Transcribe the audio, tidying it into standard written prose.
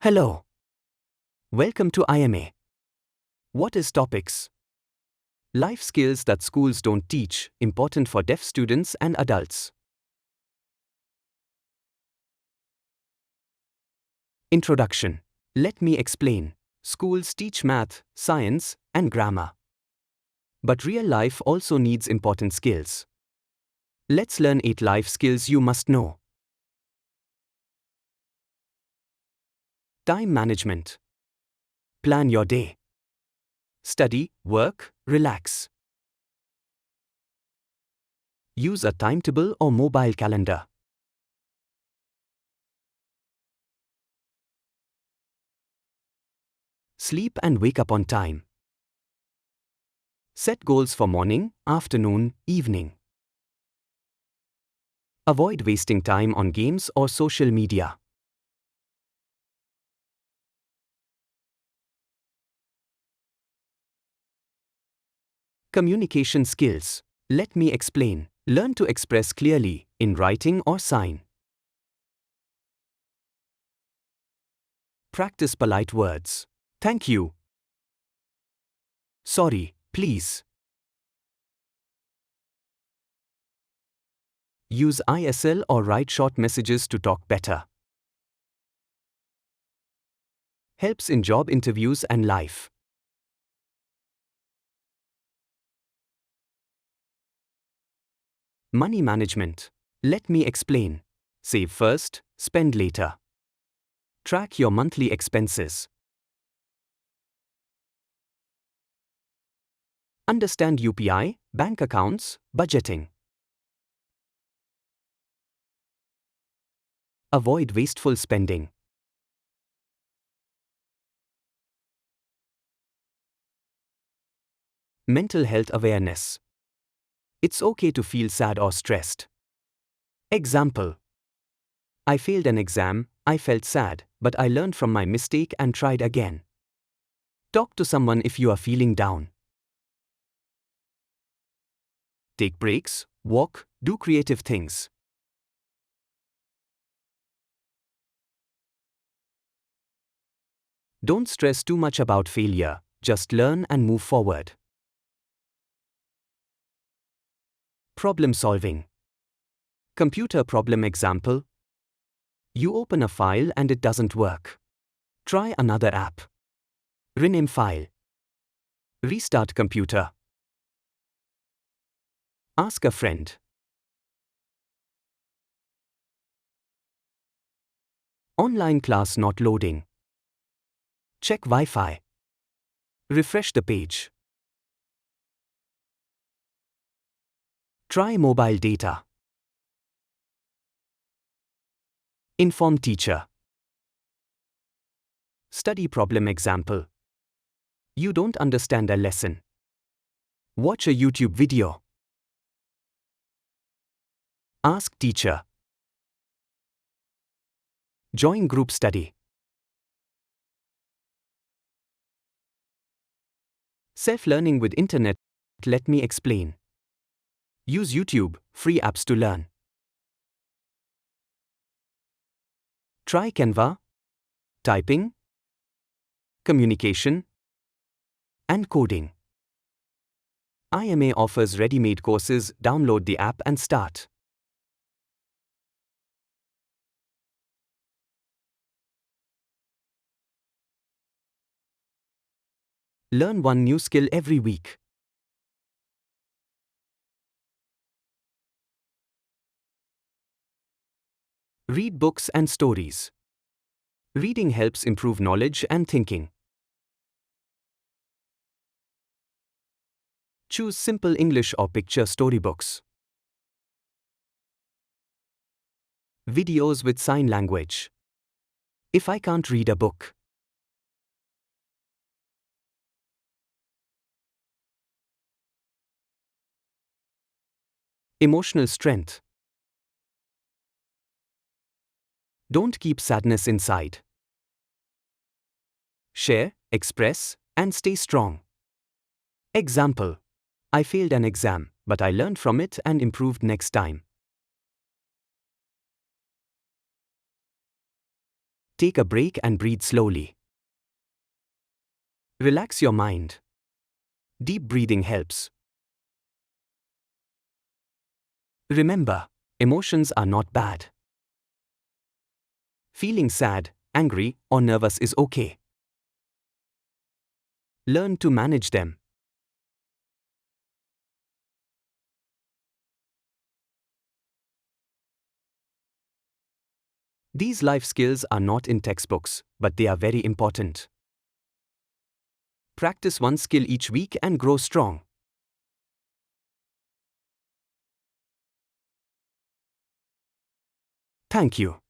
Hello. Welcome to IMA. What is topics? Life skills that schools don't teach, important for deaf students and adults. Introduction. Let me explain. Schools teach math, science, and grammar. But real life also needs important skills. Let's learn 8 life skills you must know. Time management. Plan your day. Study, work, relax. Use a timetable or mobile calendar. Sleep and wake up on time. Set goals for morning, afternoon, evening. Avoid wasting time on games or social media. Communication skills. Let me explain. Learn to express clearly, in writing or sign. Practice polite words. Thank you. Sorry, please. Use ISL or write short messages to talk better. Helps in job interviews and life. Money management. Let me explain. Save first, spend later. Track your monthly expenses. Understand UPI, bank accounts, budgeting. Avoid wasteful spending. Mental health awareness. It's okay to feel sad or stressed. Example. I failed an exam, I felt sad, but I learned from my mistake and tried again. Talk to someone if you are feeling down. Take breaks, walk, do creative things. Don't stress too much about failure, just learn and move forward. Problem solving. Computer problem example. You open a file and it doesn't work. Try another app. Rename file. Restart computer. Ask a friend. Online class not loading. Check Wi-Fi. Refresh the page. Try mobile data. Inform teacher. Study problem example. You don't understand a lesson. Watch a YouTube video. Ask teacher. Join group study. Self-learning with internet. Let me explain. Use YouTube, free apps to learn. Try Canva, typing, communication, and coding. IMA offers ready-made courses. Download the app and start. Learn one new skill every week. Read books and stories. Reading helps improve knowledge and thinking. Choose simple English or picture storybooks. Videos with sign language. If I can't read a book. Emotional strength. Don't keep sadness inside. Share, express, and stay strong. Example. I failed an exam, but I learned from it and improved next time. Take a break and breathe slowly. Relax your mind. Deep breathing helps. Remember, emotions are not bad. Feeling sad, angry, or nervous is okay. Learn to manage them. These life skills are not in textbooks, but they are very important. Practice one skill each week and grow strong. Thank you.